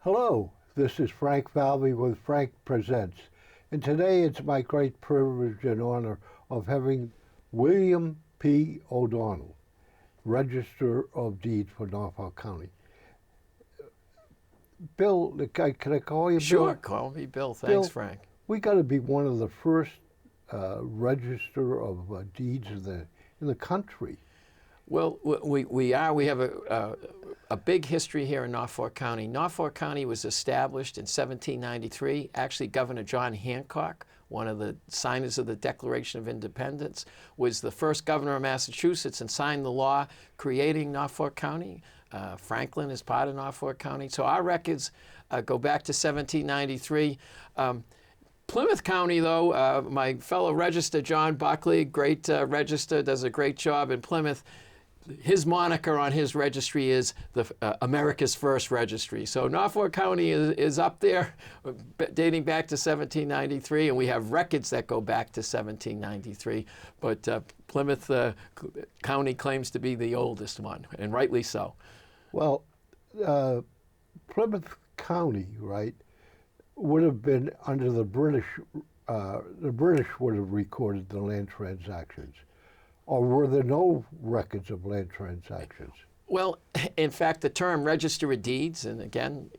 Hello, this is Frank Falvey with Frank Presents, and today it's my great privilege and honor of having William P. O'Donnell, Register of Deeds for Norfolk County. Bill, can I call you Bill? Sure, call me Bill. Thanks, Bill, Frank. We got to be one of the first register of deeds in the country. Well, we are. We have a big history here in Norfolk County. Norfolk County was established in 1793. Actually, Governor John Hancock, one of the signers of the Declaration of Independence, was the first governor of Massachusetts and signed the law creating Norfolk County. Franklin is part of Norfolk County. So our records go back to 1793. Plymouth County, though, my fellow register, John Buckley, great register, does a great job in Plymouth. His moniker on his registry is the America's First Registry. So Norfolk County is up there, dating back to 1793, and we have records that go back to 1793. But Plymouth County claims to be the oldest one, and rightly so. Well, Plymouth County, right, would have been under the British. The British would have recorded the land transactions. Or were there no records of land transactions? Well, in fact, the term Register of Deeds, and again,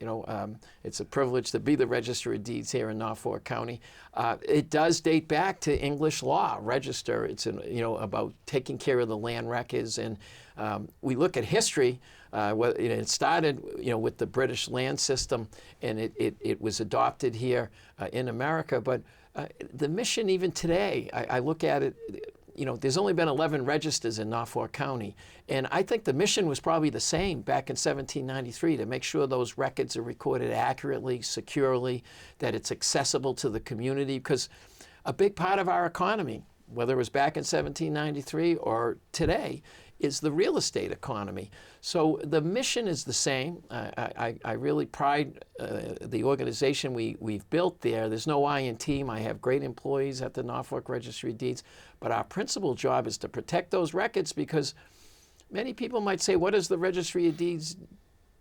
it's a privilege to be the Register of Deeds here in Norfolk County. It does date back to English law. Register, it's about taking care of the land records, and we look at history. It started, with the British land system, and it was adopted here in America. But the mission, even today, I look at it. There's only been 11 registers in Norfolk County, and I think the mission was probably the same back in 1793, to make sure those records are recorded accurately, securely, that it's accessible to the community, because a big part of our economy, whether it was back in 1793 or today, is the real estate economy. So the mission is the same. I really pride the organization we've built there. There's no I in team. I have great employees at the Norfolk Registry of Deeds, but our principal job is to protect those records, because many people might say, what does the Registry of Deeds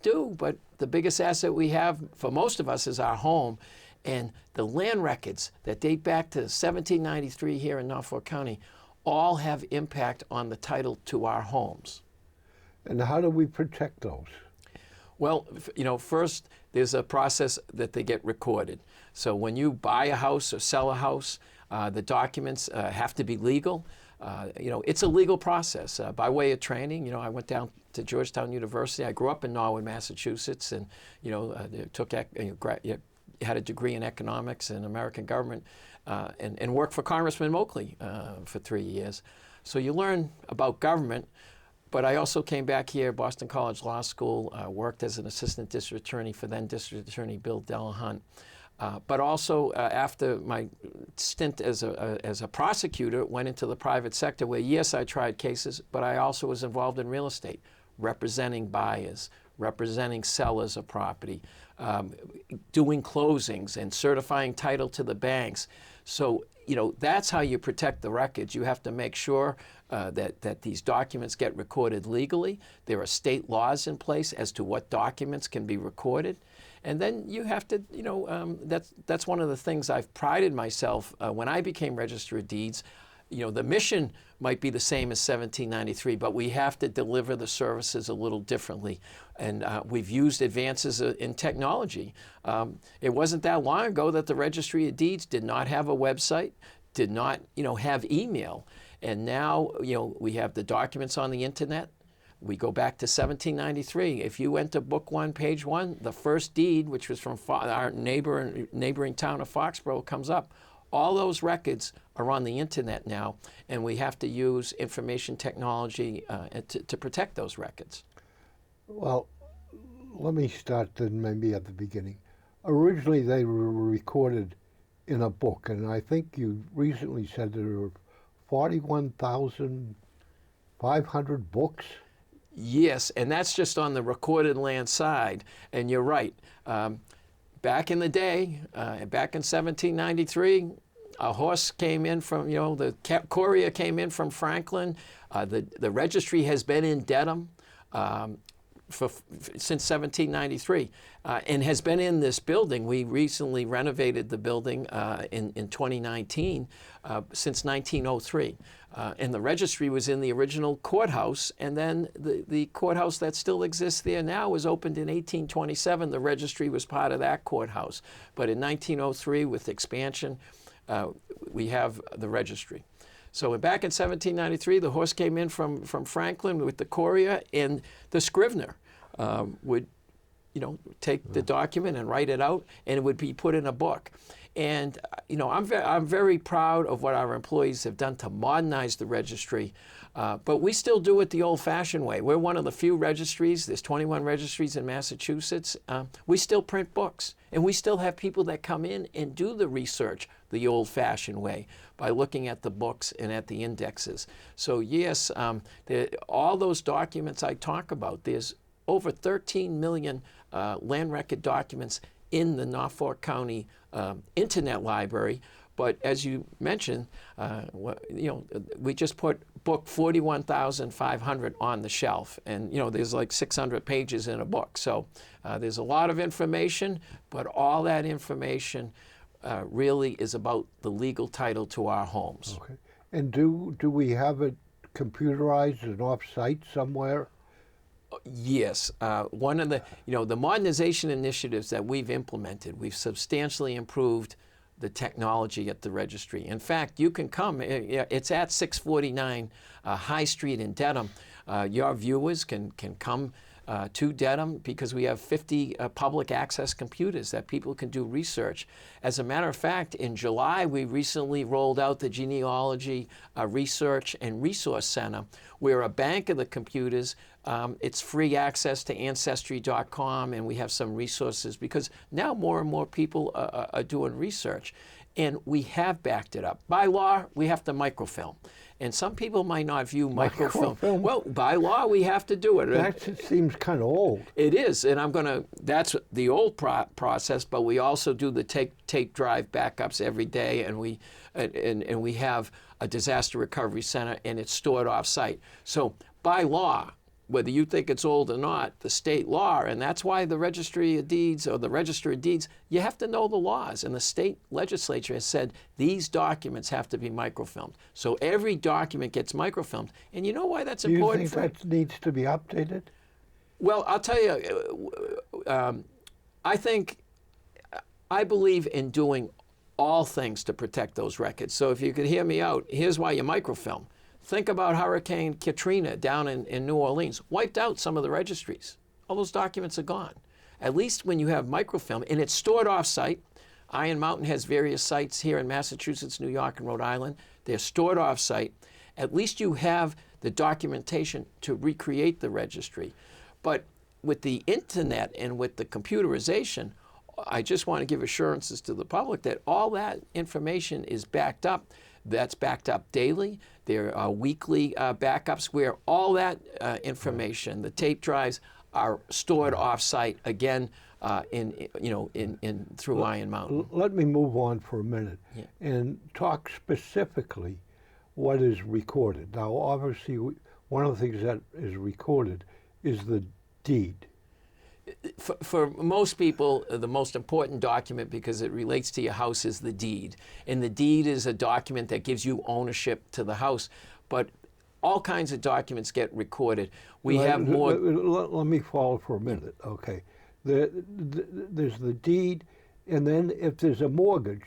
do? But the biggest asset we have for most of us is our home, and the land records that date back to 1793 here in Norfolk County all have impact on the title to our homes. And how do we protect those? Well, first there's a process that they get recorded. So when you buy a house or sell a house, the documents have to be legal. It's a legal process. By way of training, I went down to Georgetown University. I grew up in Norwood, Massachusetts, and had a degree in economics and American government, and worked for Congressman Moakley for 3 years. So you learn about government, but I also came back here, Boston College Law School, worked as an assistant district attorney for then District Attorney Bill Delahunt. But also, after my stint as a prosecutor, went into the private sector where, yes, I tried cases, but I also was involved in real estate, representing buyers, representing sellers of property, doing closings and certifying title to the banks. So, that's how you protect the records. You have to make sure that these documents get recorded legally. There are state laws in place as to what documents can be recorded. And then you have to, that's one of the things I've prided myself when I became Register of Deeds. The mission might be the same as 1793, but we have to deliver the services a little differently. And we've used advances in technology. It wasn't that long ago that the Registry of Deeds did not have a website, did not, have email. And now, we have the documents on the internet. We go back to 1793. If you went to Book 1, Page 1, the first deed, which was from our neighboring town of Foxborough, comes up. All those records are on the internet now, and we have to use information technology to protect those records. Well, let me start then maybe at the beginning. Originally, they were recorded in a book, and I think you recently said there were 41,500 books. Yes, and that's just on the recorded land side, and you're right. Back in the day, back in 1793, a horse came in from, the courier came in from Franklin. The registry has been in Dedham. since 1793, and has been in this building. We recently renovated the building in 2019, since 1903. And the registry was in the original courthouse, and then the courthouse that still exists there now was opened in 1827. The registry was part of that courthouse. But in 1903, with expansion, we have the registry. So back in 1793, the horse came in from Franklin with the courier, and the scrivener would, take the document and write it out, and it would be put in a book. And I'm very proud of what our employees have done to modernize the registry, but we still do it the old-fashioned way. We're one of the few registries. There's 21 registries in Massachusetts. We still print books, and we still have people that come in and do the research the old-fashioned way by looking at the books and at the indexes. So yes, all those documents I talk about, there's over 13 million land record documents in the Norfolk County Internet Library. But as you mentioned, we just put book 41,500 on the shelf, and there's like 600 pages in a book. So there's a lot of information, but all that information really is about the legal title to our homes. Okay. And do we have it computerized and off-site somewhere? Yes, one of the modernization initiatives that we've implemented, we've substantially improved the technology at the registry. In fact, you can come, it's at 649 High Street in Dedham. Your viewers can come to Dedham because we have 50 public access computers that people can do research. As a matter of fact, in July, we recently rolled out the Genealogy Research and Resource Center. We're a bank of the computers. It's free access to Ancestry.com, and we have some resources because now more and more people are doing research. And we have backed it up. By law, we have to microfilm. And some people might not view microfilm. Well, by law, we have to do it. That seems kind of old. It is, and that's the old process, but we also do the tape drive backups every day, and we have a disaster recovery center, and it's stored off-site. So by law, whether you think it's old or not, the state law, and that's why the Registry of Deeds or the Register of Deeds, you have to know the laws. And the state legislature has said these documents have to be microfilmed. So every document gets microfilmed. And you know why that's important? Do you think that needs to be updated? Well, I'll tell you, I believe in doing all things to protect those records. So if you could hear me out, here's why you microfilm. Think about Hurricane Katrina down in New Orleans. Wiped out some of the registries. All those documents are gone. At least when you have microfilm, and it's stored off-site. Iron Mountain has various sites here in Massachusetts, New York, and Rhode Island. They're stored off-site. At least you have the documentation to recreate the registry. But with the internet and with the computerization, I just want to give assurances to the public that all that information is backed up. That's backed up daily. There are weekly backups where all that information, the tape drives, are stored off-site again through Iron Mountain. Let me move on for a minute and talk specifically what is recorded. Now, obviously, one of the things that is recorded is the deed. For most people, the most important document, because it relates to your house, is the deed. And the deed is a document that gives you ownership to the house. But all kinds of documents get recorded. We have more. Let me follow for a minute, okay? There's the deed, and then if there's a mortgage,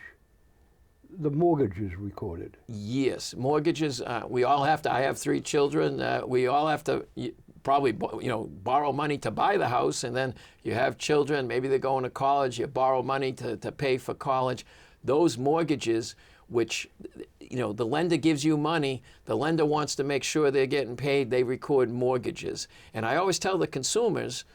the mortgage is recorded. Yes, mortgages. We all have to. I have 3 children. We all have to probably borrow money to buy the house, and then you have children. Maybe they're going to college. You borrow money to pay for college. Those mortgages, which the lender gives you money, the lender wants to make sure they're getting paid. They record mortgages, and I always tell the consumers,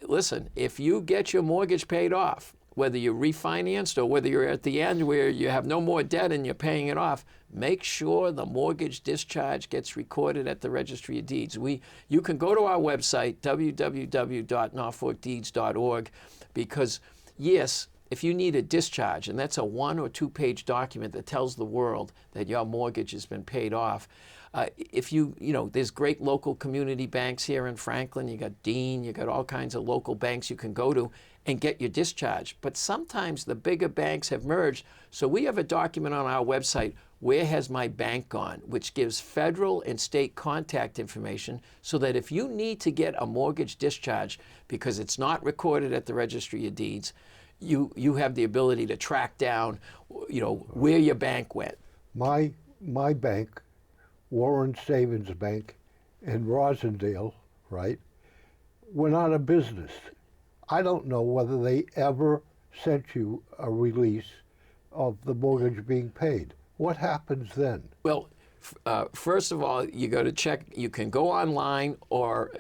listen, if you get your mortgage paid off, whether you're refinanced or whether you're at the end where you have no more debt and you're paying it off, make sure the mortgage discharge gets recorded at the Registry of Deeds. You can go to our website, www.norfolkdeeds.org, because yes, if you need a discharge, and that's a 1 or 2 page document that tells the world that your mortgage has been paid off, if there's great local community banks here in Franklin. You got Dean, you got all kinds of local banks you can go to and get your discharge. But sometimes the bigger banks have merged. So we have a document on our website, Where Has My Bank Gone?, which gives federal and state contact information so that if you need to get a mortgage discharge because it's not recorded at the Registry of Deeds, you have the ability to track down, where your bank went. My bank, Warren Savings Bank in Rosendale, right, went out of business. I don't know whether they ever sent you a release of the mortgage being paid. What happens then? Well, first of all, you got to check. You can go online, or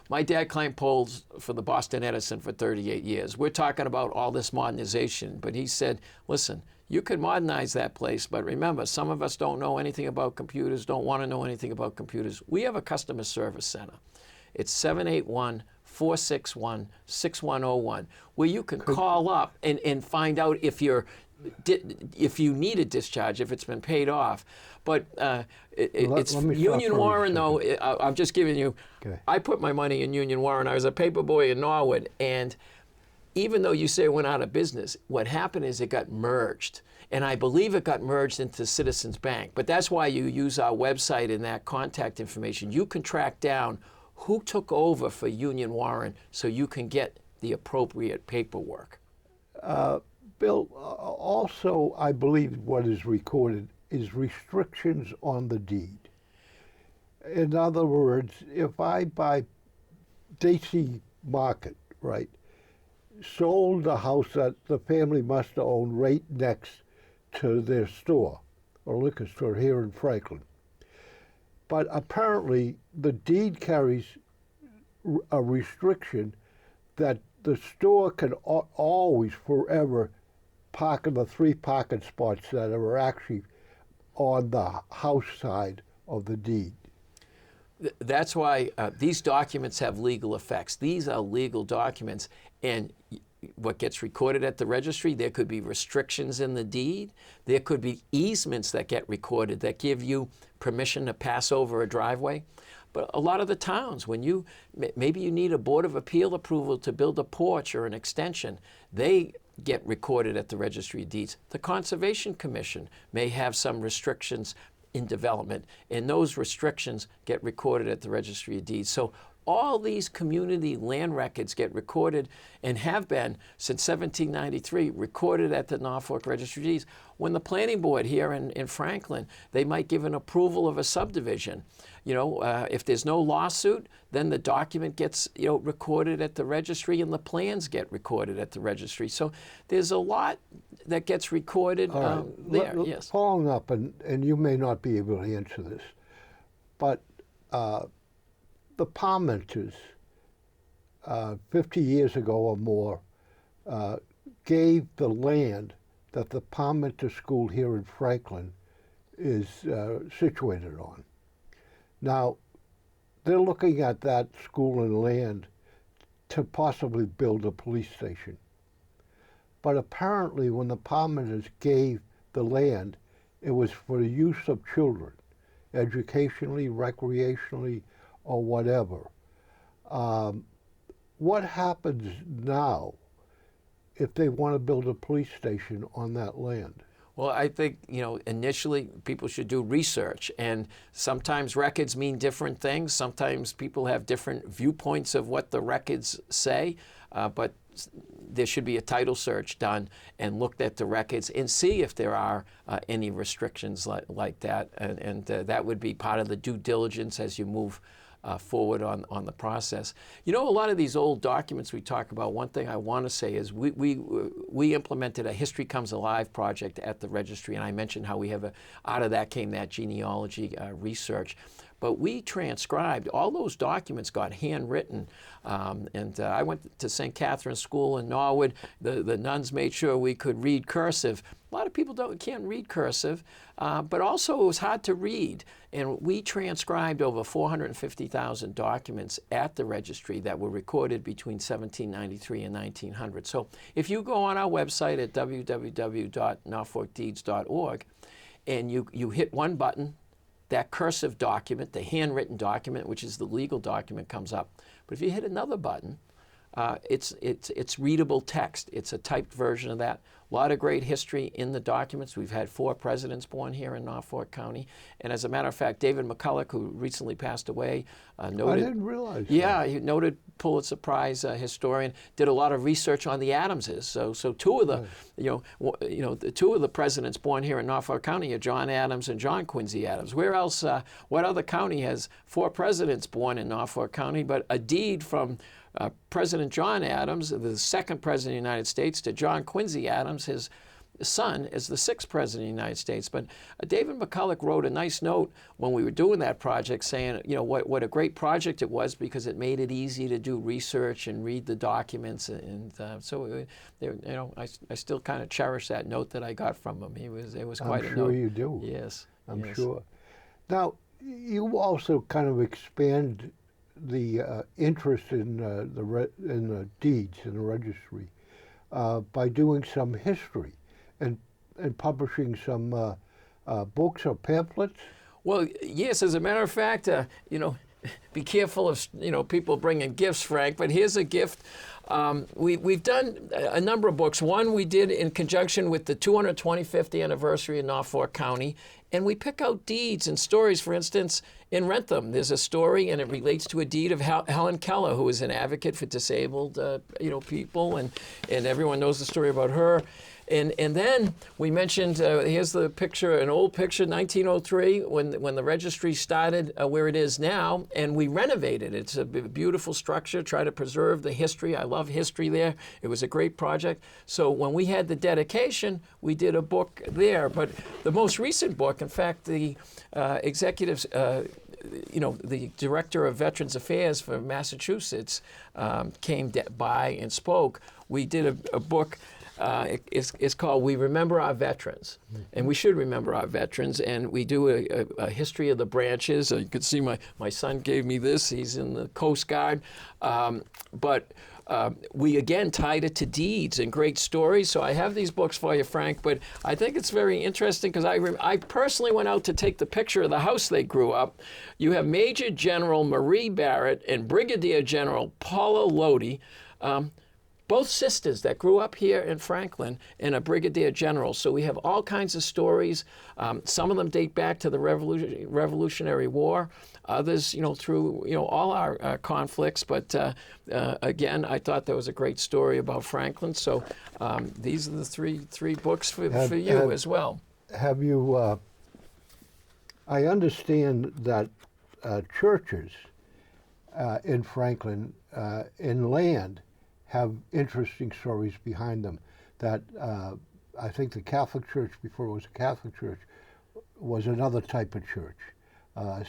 my dad climbed poles for the Boston Edison for 38 years. We're talking about all this modernization, but he said, listen, you can modernize that place, but remember, some of us don't know anything about computers, don't want to know anything about computers. We have a customer service center. It's 781-461-6101, where you can call up and find out if you need a discharge, if it's been paid off. But it's Union Warren, though. I'm just giving you. Okay. I put my money in Union Warren. I was a paper boy in Norwood, and even though you say it went out of business, what happened is it got merged. And I believe it got merged into Citizens Bank. But that's why you use our website and that contact information. You can track down who took over for Union Warren so you can get the appropriate paperwork. Bill, also, I believe what is recorded is restrictions on the deed. In other words, if I buy Daisy Market, right, sold the house that the family must have owned right next to their store or liquor store here in Franklin. But apparently the deed carries a restriction that the store can always, forever, park in the 3 parking spots that are actually on the house side of the deed. That's why these documents have legal effects. These are legal documents, and what gets recorded at the registry, there could be restrictions in the deed. There could be easements that get recorded that give you permission to pass over a driveway. But a lot of the towns, when maybe you need a Board of Appeal approval to build a porch or an extension, they get recorded at the Registry of Deeds. The Conservation Commission may have some restrictions in development, and those restrictions get recorded at the Registry of Deeds. So all these community land records get recorded and have been since 1793 recorded at the Norfolk Registry of Deeds. When the planning board here in Franklin, they might give an approval of a subdivision. If there's no lawsuit, then the document gets recorded at the registry, and the plans get recorded at the registry. So there's a lot that gets recorded there. Yes. Following up, and you may not be able to answer this, but the Parmenters, 50 years ago or more, gave the land that the Parmenter School here in Franklin is situated on. Now, they're looking at that school and land to possibly build a police station. But apparently when the Parmenters gave the land, it was for the use of children, educationally, recreationally, or whatever. What happens now if they want to build a police station on that land? Well, I think, initially people should do research, and sometimes records mean different things. Sometimes people have different viewpoints of what the records say, but there should be a title search done and looked at the records and see if there are any restrictions like that, and that would be part of the due diligence as you move forward on the process. A lot of these old documents we talk about, one thing I want to say is we implemented a History Comes Alive project at the registry, and I mentioned how out of that came that genealogy research. but we transcribed all those documents, got handwritten. I went to St. Catherine's School in Norwood. The nuns made sure we could read cursive. A lot of people can't read cursive, but also it was hard to read. And we transcribed over 450,000 documents at the registry that were recorded between 1793 and 1900. So if you go on our website at www.norfolkdeeds.org and you hit one button, that cursive document, the handwritten document, which is the legal document, comes up. But if you hit another button, it's readable text. It's a typed version of that. A lot of great history in the documents. We've had 4 presidents born here in Norfolk County. And as a matter of fact, David McCulloch, who recently passed away, noted... I didn't realize Yeah, that. he noted Pulitzer Prize historian, did a lot of research on the Adamses. So 2 of the, the 2 of the presidents born here in Norfolk County are John Adams and John Quincy Adams. Where else, what other county has 4 presidents born in Norfolk County, but a deed from President John Adams, the 2nd president of the United States, to John Quincy Adams, his son, is the 6th president of the United States. But David McCulloch wrote a nice note when we were doing that project saying, what a great project it was because it made it easy to do research and read the documents. And so, I still kind of cherish that note that I got from him. It was quite a note. I'm sure you do. Yes. I'm yes. sure. Now, you also kind of expand the interest in the deeds in the registry by doing some history and publishing some books or pamphlets. Well, yes. As a matter of fact, be careful of people bringing gifts, Frank. But here's a gift. We've done a number of books. One we did in conjunction with the 225th anniversary of Norfolk County, and we pick out deeds and stories. For instance, in Rentham, there's a story, and it relates to a deed of Helen Keller, who is an advocate for disabled people, and everyone knows the story about her. And then we mentioned, here's the picture, an old picture, 1903, when the registry started where it is now, and we renovated it. It's a beautiful structure, try to preserve the history. I love history there. It was a great project. So when we had the dedication, we did a book there. But the most recent book, in fact, the executives, the director of Veterans Affairs for Massachusetts came by and spoke. We did a book. It's called We Remember Our Veterans, and we should remember our veterans, and we do a history of the branches. You can see my son gave me this. He's in the Coast Guard. But we, again, tied it to deeds and great stories. So I have these books for you, Frank, but I think it's very interesting because I personally went out to take the picture of the house they grew up. You have Major General Marie Barrett and Brigadier General Paula Lodi, both sisters that grew up here in Franklin, and a brigadier general. So we have all kinds of stories. Some of them date back to the Revolutionary War. Others, through all our conflicts. But again, I thought that was a great story about Franklin. So these are the three books for you as well. Have you? I understand that churches in Franklin, in land, have interesting stories behind them. That I think the Catholic Church, before it was a Catholic Church, was another type of church.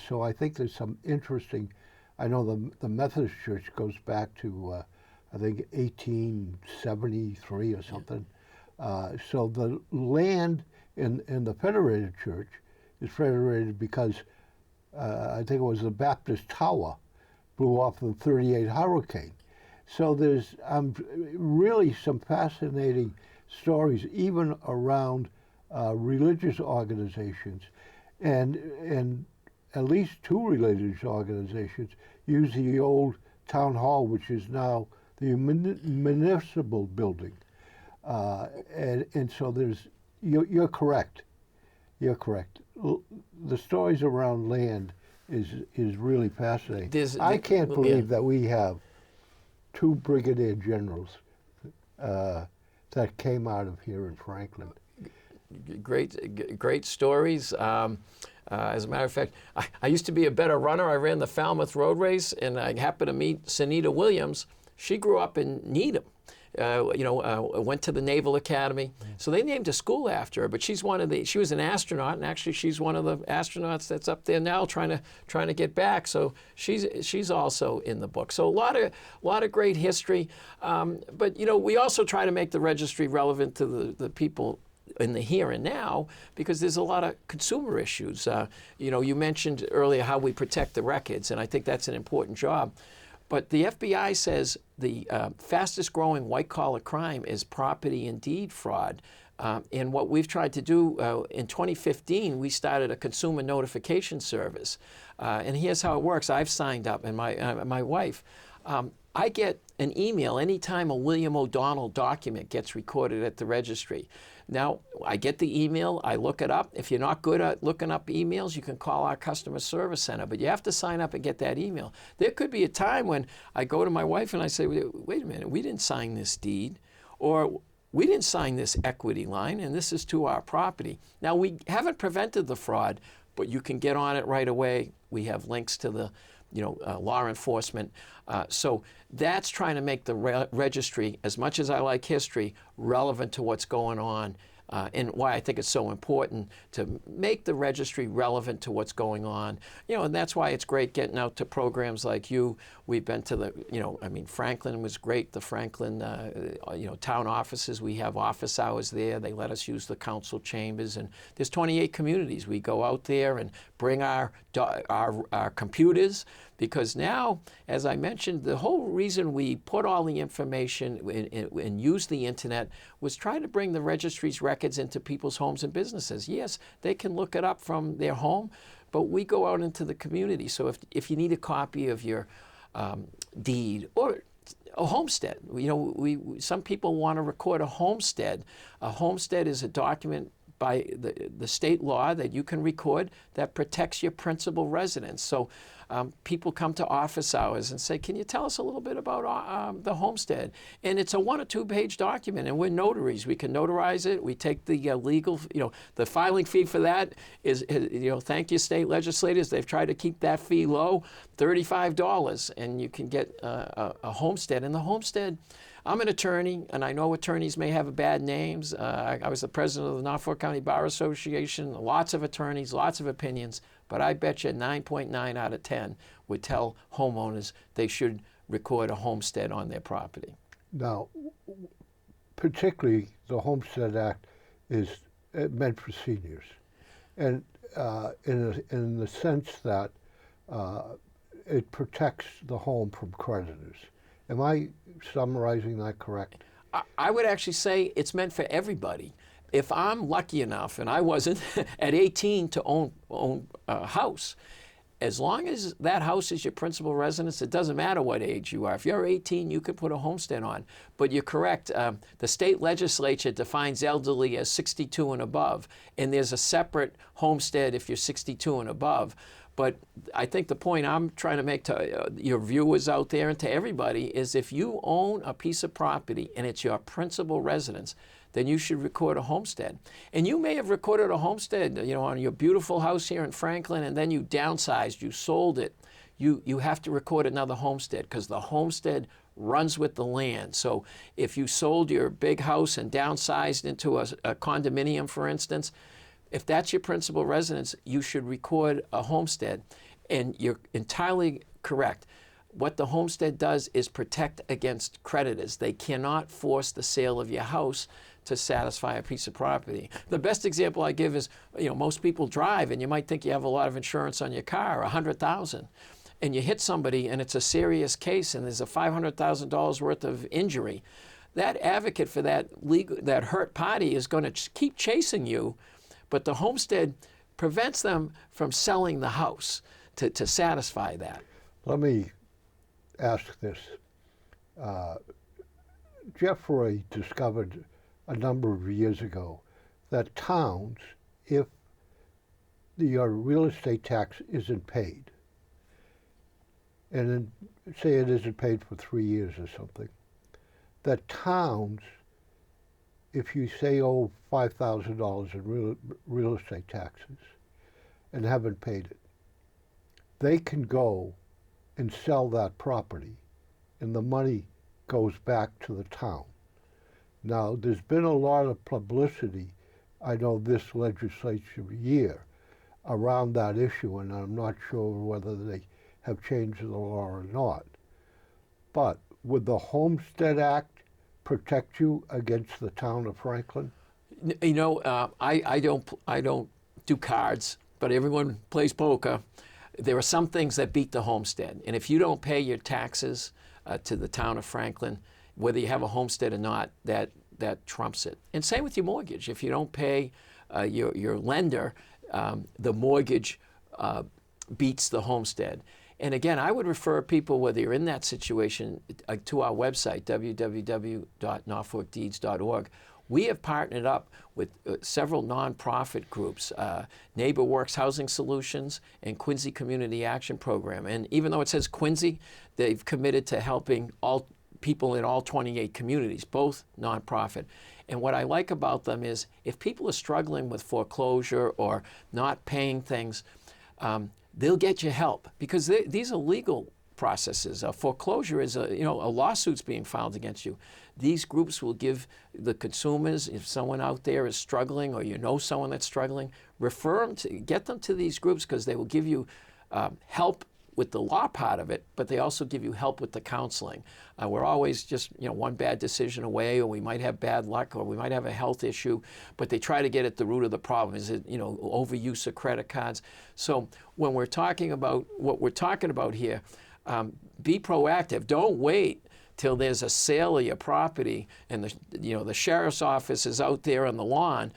So I think there's some interesting. I know the Methodist Church goes back to I think 1873 or something. So the land in the Federated Church is federated because I think it was the Baptist Tower blew off the '38 hurricane. So there's really some fascinating stories, even around religious organizations, and at least 2 religious organizations use the old town hall, which is now the municipal building, and so there's. You're correct. You're correct. The stories around land is really fascinating. I can't believe that we have 2 brigadier generals that came out of here in Franklin. Great stories. As a matter of fact, I used to be a better runner. I ran the Falmouth Road Race, and I happened to meet Sunita Williams. She grew up in Needham. went to the Naval Academy. So they named a school after her. But she was an astronaut, and actually she's one of the astronauts that's up there now trying to get back. So she's also in the book. So a lot of great history. But we also try to make the registry relevant to the people in the here and now, because there's a lot of consumer issues. You mentioned earlier how we protect the records, and I think that's an important job. But the FBI says the fastest growing white collar crime is property and deed fraud. And what we've tried to do in 2015, we started a consumer notification service. And here's how it works. I've signed up, and my wife. I get an email anytime a William O'Donnell document gets recorded at the registry. Now, I get the email, I look it up. If you're not good at looking up emails, you can call our customer service center, but you have to sign up and get that email. There could be a time when I go to my wife and I say, wait a minute, we didn't sign this deed, or we didn't sign this equity line, and this is to our property. Now, we haven't prevented the fraud, but you can get on it right away. We have links to the law enforcement. So that's trying to make the registry, as much as I like history, relevant to what's going on, and why I think it's so important to make the registry relevant to what's going on. And that's why it's great getting out to programs like you. We've been to Franklin was great. The Franklin, town offices, we have office hours there. They let us use the council chambers, and there's 28 communities. We go out there and bring our computers, because now, as I mentioned, the whole reason we put all the information and use the internet was trying to bring the registry's records into people's homes and businesses. Yes, they can look it up from their home, but we go out into the community. So if you need a copy of your deed or a homestead, some people want to record a homestead. A homestead is a document by the state law that you can record that protects your principal residence. So people come to office hours and say, can you tell us a little bit about the homestead? And it's a 1 or 2 page document, and we're notaries. We can notarize it. We take the legal, the filing fee for that is, thank you, state legislators. They've tried to keep that fee low, $35, and you can get a homestead. And the homestead, I'm an attorney, and I know attorneys may have bad names. I was the president of the Norfolk County Bar Association, lots of attorneys, lots of opinions, but I bet you 9.9 out of 10 would tell homeowners they should record a homestead on their property. Now, particularly the Homestead Act is meant for seniors, and in the sense that it protects the home from creditors. Am I summarizing that correct? I would actually say it's meant for everybody. If I'm lucky enough, and I wasn't, at 18 to own a house, as long as that house is your principal residence, it doesn't matter what age you are. If you're 18, you can put a homestead on. But you're correct. The state legislature defines elderly as 62 and above, and there's a separate homestead if you're 62 and above. But I think the point I'm trying to make to your viewers out there and to everybody is, if you own a piece of property and it's your principal residence, then you should record a homestead. And you may have recorded a homestead, on your beautiful house here in Franklin, and then you downsized, you sold it. You have to record another homestead, because the homestead runs with the land. So if you sold your big house and downsized into a condominium, for instance, if that's your principal residence, you should record a homestead. And you're entirely correct. What the homestead does is protect against creditors. They cannot force the sale of your house to satisfy a piece of property. The best example I give is, most people drive, and you might think you have a lot of insurance on your car, $100,000, and you hit somebody and it's a serious case and there's a $500,000 worth of injury. That advocate for that hurt party is going to keep chasing you, but the homestead prevents them from selling the house to satisfy that. Let me ask this. Jeffrey discovered a number of years ago that towns, if your real estate tax isn't paid, and then say it isn't paid for 3 years or something, that towns, if you say owe $5,000 in real estate taxes and haven't paid it, they can go and sell that property, and the money goes back to the town. Now, there's been a lot of publicity, I know this legislative year, around that issue, and I'm not sure whether they have changed the law or not. But would the Homestead Act protect you against the town of Franklin? You know, I don't do cards, but everyone plays poker. There are some things that beat the homestead, and if you don't pay your taxes to the town of Franklin, whether you have a homestead or not, that trumps it. And same with your mortgage. If you don't pay your lender, the mortgage beats the homestead. And again, I would refer people, whether you're in that situation, to our website, www.norfolkdeeds.org. We have partnered up with several nonprofit groups, Neighbor Works Housing Solutions and Quincy Community Action Program. And even though it says Quincy, they've committed to helping all people in all 28 communities, both nonprofit. And what I like about them is if people are struggling with foreclosure or not paying things, they'll get you help because these are legal processes. A foreclosure is a lawsuit's being filed against you. These groups will give the consumers, if someone out there is struggling or you know someone that's struggling, get them to these groups because they will give you help with the law part of it, but they also give you help with the counseling. We're always just one bad decision away, or we might have bad luck, or we might have a health issue, but they try to get at the root of the problem. Is it overuse of credit cards? So when we're talking about what we're talking about here, be proactive. Don't wait till there's a sale of your property and the sheriff's office is out there on the lawn.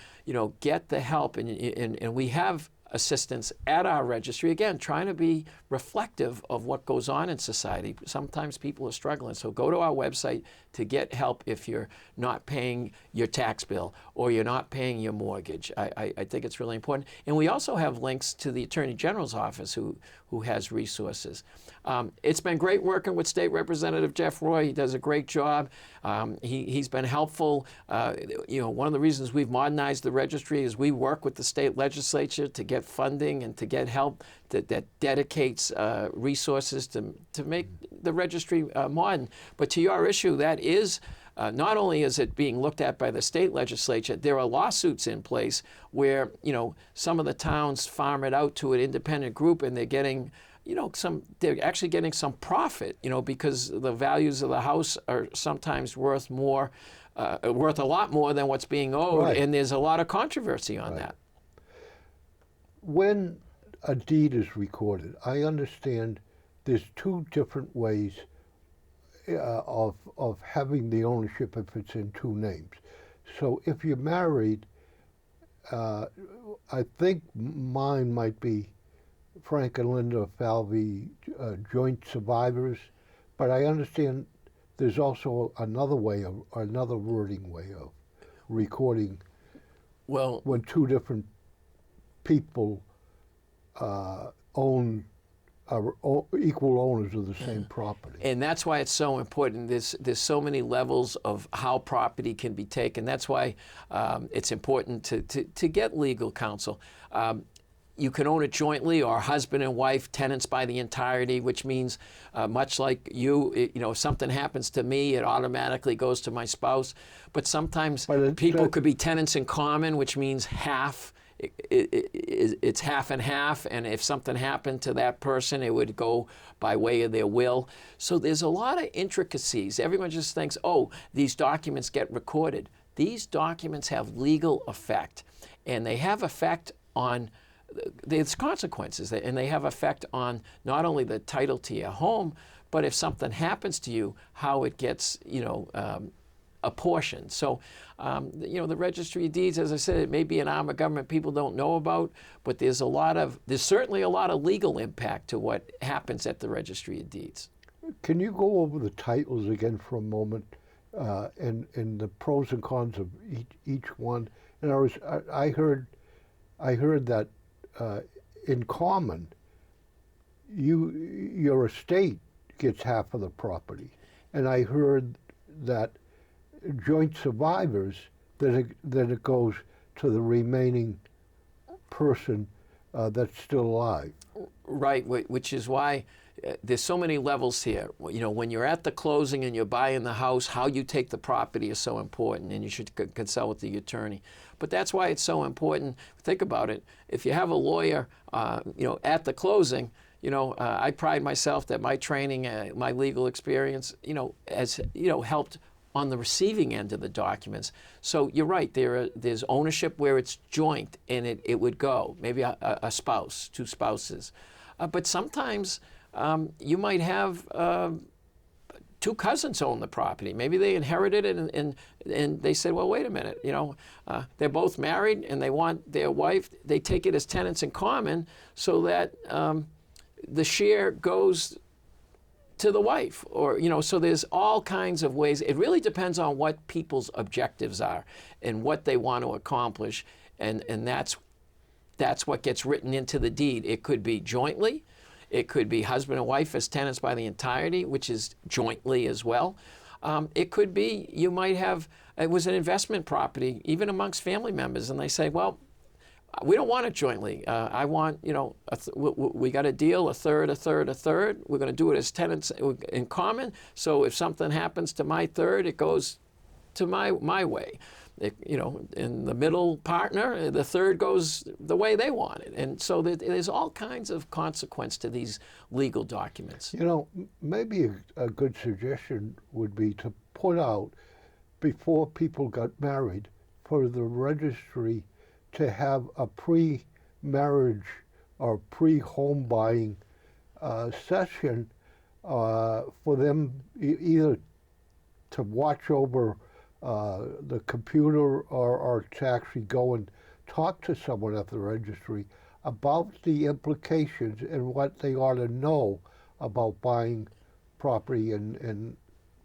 Get the help, and we have assistance at our registry, again, trying to be reflective of what goes on in society. Sometimes people are struggling, so go to our website to get help if you're not paying your tax bill or you're not paying your mortgage. I think it's really important. And we also have links to the Attorney General's office who has resources. It's been great working with State Representative Jeff Roy. He does a great job. He's been helpful. One of the reasons we've modernized the registry is we work with the state legislature to get funding and to get help that dedicates resources to make the registry modern. But to your issue, that is not only is it being looked at by the state legislature, there are lawsuits in place where some of the towns farm it out to an independent group, and they're getting they're actually getting some profit, because the values of the house are sometimes worth a lot more than what's being owed, Right. and there's a lot of controversy on that. When a deed is recorded, I understand there's two different ways of having the ownership if it's in two names. So if you're married, I think mine might be Frank and Linda Falvey joint survivors, but I understand there's also another wording way of recording Well, when two different people own are equal owners of the same property. and that's why it's so important. There's so many levels of how property can be taken. That's why it's important to get legal counsel. You can own it jointly, or husband and wife, tenants by the entirety, which means much like if something happens to me, it automatically goes to my spouse. But sometimes people could be tenants in common, which means half. It's half and half, and if something happened to that person, it would go by way of their will. So there's a lot of intricacies. Everyone just thinks, oh, these documents get recorded. These documents have legal effect, and they have effect on, there's consequences, and they have effect on not only the title to your home, but if something happens to you, how it gets, apportioned. So, the Registry of Deeds, as I said, it may be an arm of government people don't know about, but there's certainly a lot of legal impact to what happens at the Registry of Deeds. Can you go over the titles again for a moment, and the pros and cons of each one? And I heard that in common, your estate gets half of the property, and I heard that joint survivors, that it goes to the remaining person that's still alive. Right, which is why there's so many levels here. You know, when you're at the closing and you're buying the house, how you take the property is so important, and you should consult with the attorney. But that's why it's so important. Think about it. If you have a lawyer, you know, at the closing, you know, I pride myself that my training, my legal experience, you know, has, you know, helped on the receiving end of the documents. So you're right, there's ownership where it's joint, and it would go, maybe a spouse, two spouses. But sometimes you might have two cousins own the property. Maybe they inherited it, and they said, well, wait a minute, you know, they're both married and they want their wife, they take it as tenants in common so that the share goes to the wife, or, you know, so there's all kinds of ways. It really depends on what people's objectives are and what they want to accomplish, and that's what gets written into the deed. It could be jointly, it could be husband and wife as tenants by the entirety, which is jointly as well. It could be, you might have, it was an investment property, even amongst family members, and they say, well, we don't want it jointly. I want, you know, we got a deal, a third, a third, a third. We're going to do it as tenants in common. So if something happens to my third, it goes to my way. You know, in the middle partner, the third goes the way they want it. And so there's all kinds of consequence to these legal documents. You know, maybe a good suggestion would be to put out, before people got married, for the registry to have a pre-marriage or pre-home buying session for them either to watch over the computer or to actually go and talk to someone at the registry about the implications and what they ought to know about buying property and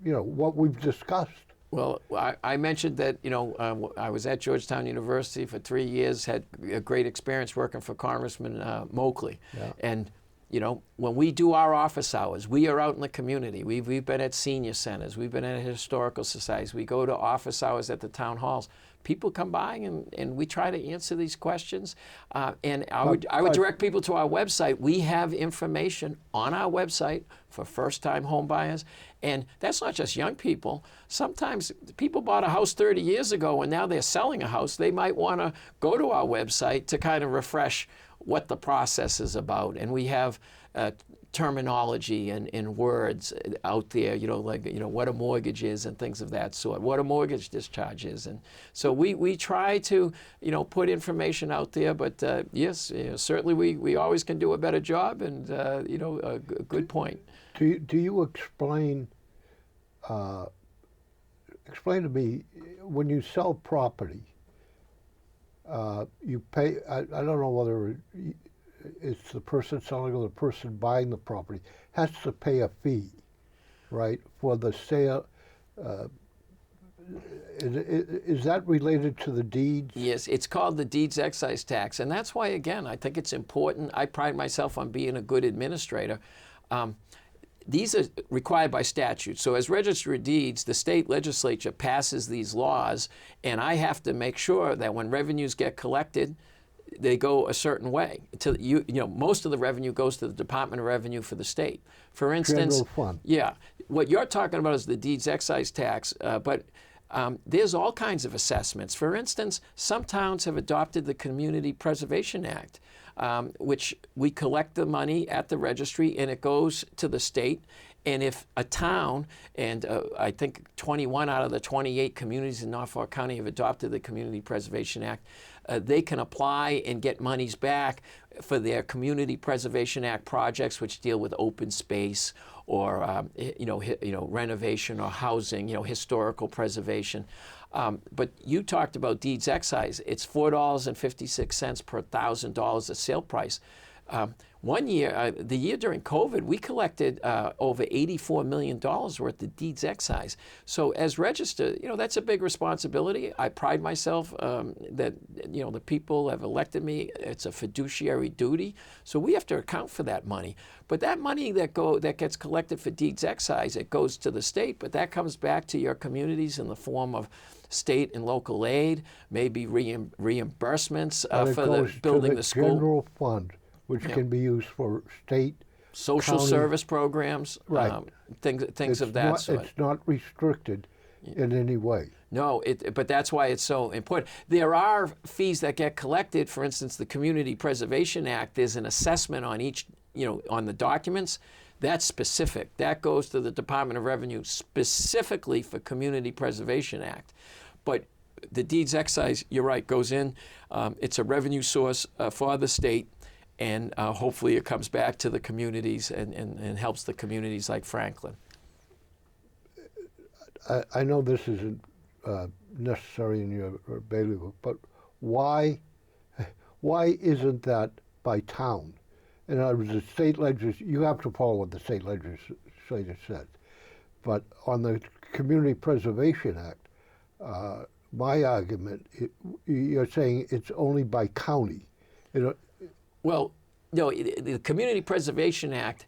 you know, what we've discussed. Well, I mentioned that, you know, I was at Georgetown University for 3 years, had a great experience working for Congressman Moakley. Yeah. And, you know, when we do our office hours, we are out in the community. We've been at senior centers. We've been at historical societies. We go to office hours at the town halls. People come by and we try to answer these questions. And I would direct people to our website. We have information on our website for first-time home buyers. And that's not just young people. Sometimes people bought a house 30 years ago and now they're selling a house. They might want to go to our website to kind of refresh what the process is about. And we have terminology and words out there, you know, like, you know, what a mortgage is and things of that sort, what a mortgage discharge is. And so we try to, you know, put information out there, but yes, you know, certainly we always can do a better job, and, you know, a good point. Do you explain to me, when you sell property, you pay, I don't know whether it's the person selling or the person buying the property, has to pay a fee, right, for the sale. Is that related to the deeds? Yes, it's called the deeds excise tax. And that's why, again, I think it's important. I pride myself on being a good administrator. These are required by statute. So as Register of Deeds, the state legislature passes these laws, and I have to make sure that when revenues get collected, they go a certain way. You know, most of the revenue goes to the Department of Revenue for the state. For instance, General fund. Yeah, what you're talking about is the deeds excise tax, but there's all kinds of assessments. For instance, some towns have adopted the Community Preservation Act, which we collect the money at the registry and it goes to the state. And if a town, and I think 21 out of the 28 communities in Norfolk County have adopted the Community Preservation Act, they can apply and get monies back for their Community Preservation Act projects, which deal with open space or renovation or housing, historical preservation. But you talked about deeds excise. It's $4.56 per $1,000 a sale price. One year, the year during COVID, we collected over $84 million worth of deeds excise. So as register, that's a big responsibility. I pride myself that, the people have elected me. It's a fiduciary duty. So we have to account for that money. But that money that gets collected for deeds excise, it goes to the state, but that comes back to your communities in the form of state and local aid, maybe reimbursements for building the school. General fund, which can be used for state social county- service programs, Right. things of that sort. It's not restricted in any way. No, but that's why it's so important. There are fees that get collected. For instance, the Community Preservation Act, there's an assessment on each, on the documents. That's specific. That goes to the Department of Revenue specifically for Community Preservation Act. But the deeds excise, you're right, goes in. It's a revenue source for the state, and hopefully it comes back to the communities and helps the communities like Franklin. I know this isn't necessary in your bailiwick, but why isn't that by town? In other words, the state legislature, you have to follow what the state legislature says. But on the Community Preservation Act, my argument, you're saying it's only by county. Well, no, the Community Preservation Act,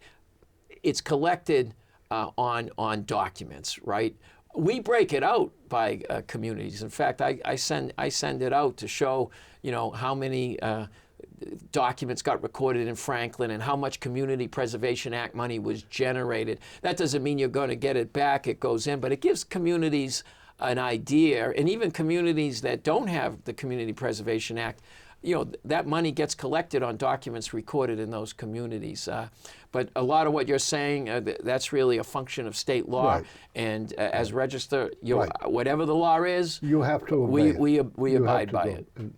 it's collected on documents, right? We break it out by communities. In fact, I send it out to show, how many documents got recorded in Franklin and how much Community Preservation Act money was generated. That doesn't mean you're going to get it back. It goes in, but it gives communities an idea, and even communities that don't have the Community Preservation Act, that money gets collected on documents recorded in those communities. But a lot of what you're saying, that's really a function of state law. Right. And as register, Right. whatever the law is, You have to obey it. we You have abide to by go. it. And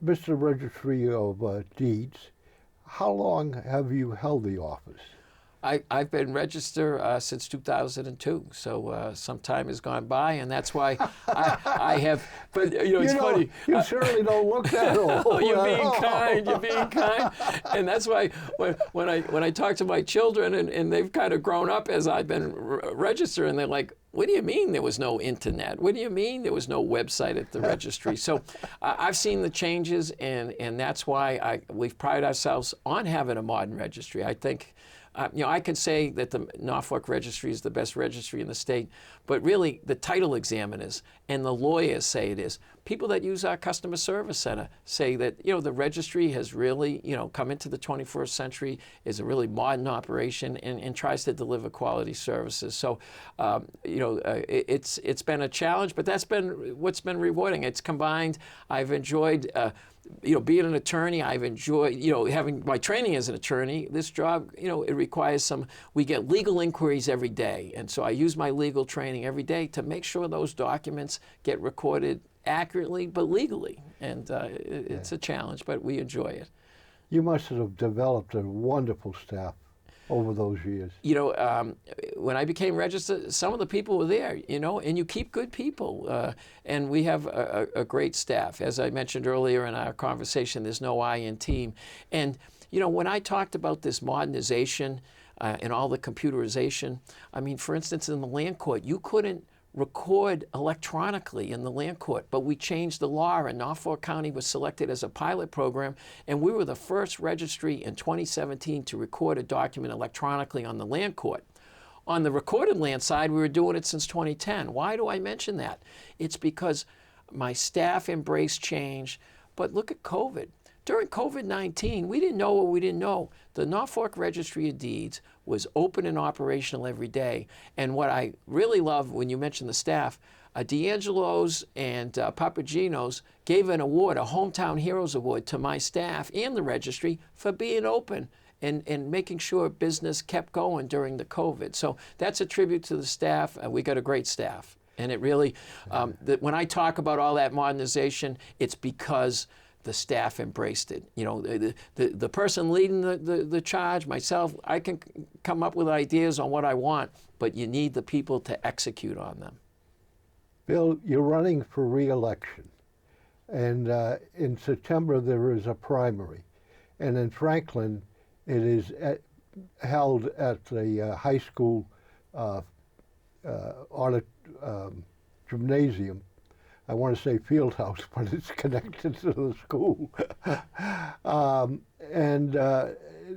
Mr. Registry of Deeds, how long have you held the office? I've been registered since 2002, so some time has gone by, and that's why I have. But it's funny. You certainly don't look that old. Oh, you're being kind. You're being kind, and that's why when I talk to my children and they've kind of grown up as I've been registered, and they're like, "What do you mean there was no internet? What do you mean there was no website at the registry?" So I've seen the changes, and that's why we've prided ourselves on having a modern registry. I think. I could say that the Norfolk Registry is the best registry in the state, but really the title examiners and the lawyers say it is. People that use our customer service center say that the registry has really come into the 21st century, is a really modern operation and tries to deliver quality services. So it's been a challenge, but that's been what's been rewarding. It's combined. I've enjoyed. Being an attorney, I've enjoyed, having my training as an attorney. This job, it requires we get legal inquiries every day. And so I use my legal training every day to make sure those documents get recorded accurately, but legally. And it's a challenge, but we enjoy it. You must have developed a wonderful staff over those years. When I became registered, some of the people were there, and you keep good people. And we have a great staff. As I mentioned earlier in our conversation, there's no I in team. And, when I talked about this modernization and all the computerization, I mean, for instance, in the land court, you couldn't record electronically in the land court, but we changed the law, and Norfolk County was selected as a pilot program, and we were the first registry in 2017 to record a document electronically on the land court. On the recorded land side, we were doing it since 2010. Why do I mention that? It's because my staff embraced change, but look at COVID. During COVID-19, we didn't know what we didn't know. The Norfolk Registry of Deeds was open and operational every day. And what I really love when you mention the staff, D'Angelo's and Papagino's gave an award, a Hometown Heroes Award, to my staff and the registry for being open and making sure business kept going during the COVID. So that's a tribute to the staff. We got a great staff. And it really, when I talk about all that modernization, it's because the staff embraced it. The person leading the charge, myself, I can come up with ideas on what I want, but you need the people to execute on them. Bill, you're running for re-election, and in September there is a primary, and in Franklin it is held at the high school gymnasium. I want to say field house, but it's connected to the school.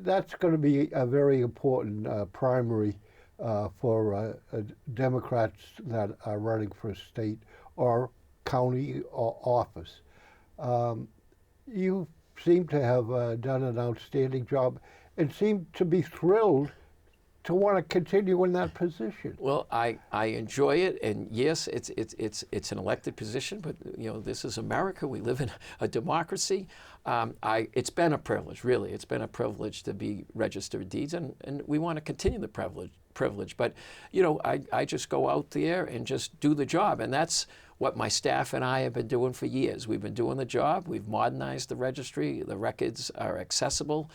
That's going to be a very important primary for Democrats that are running for state or county office. You seem to have done an outstanding job, and seem to be thrilled to want to continue in that position. Well, I enjoy it, and yes, it's an elected position, but this is America. We live in a democracy. It's been a privilege, really. It's been a privilege to be registered of deeds, and we want to continue the privilege. But I just go out there and just do the job, and that's what my staff and I have been doing for years. We've been doing the job. We've modernized the registry. The records are accessible.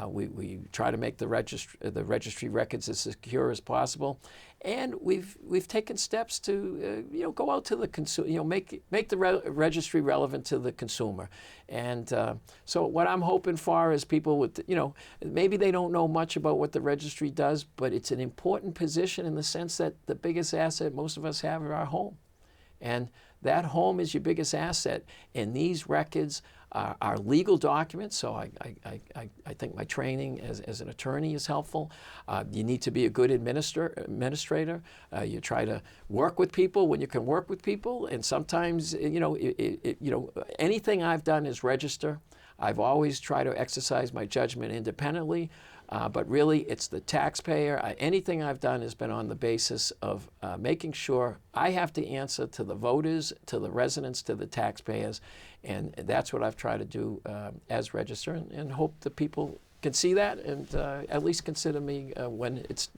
We try to make the registry records as secure as possible, and we've taken steps to go out to the consumer, make the registry relevant to the consumer. And so what I'm hoping for is people with maybe they don't know much about what the registry does, but it's an important position in the sense that the biggest asset most of us have is our home. And that home is your biggest asset. And these records are legal documents, so I think my training as an attorney is helpful. You need to be a good administrator. You try to work with people when you can work with people. And sometimes, anything I've done is register. I've always tried to exercise my judgment independently. But really, it's the taxpayer. Anything I've done has been on the basis of making sure I have to answer to the voters, to the residents, to the taxpayers. And that's what I've tried to do as register, and hope that people can see that and at least consider me when it's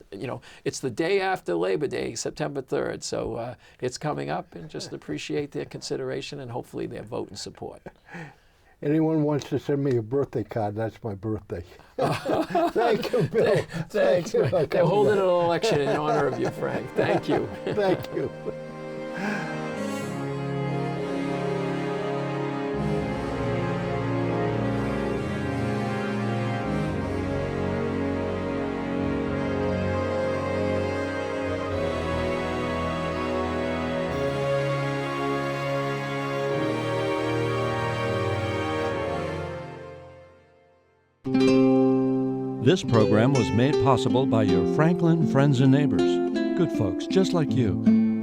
the day after Labor Day, September 3rd. So it's coming up, and just appreciate their consideration and hopefully their vote and support. Anyone wants to send me a birthday card, that's my birthday. Thank you, Bill. Thanks. They're holding an election in honor of you, Frank. Thank you. Thank you. This program was made possible by your Franklin friends and neighbors, good folks just like you.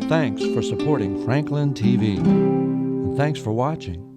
Thanks for supporting Franklin TV. And thanks for watching.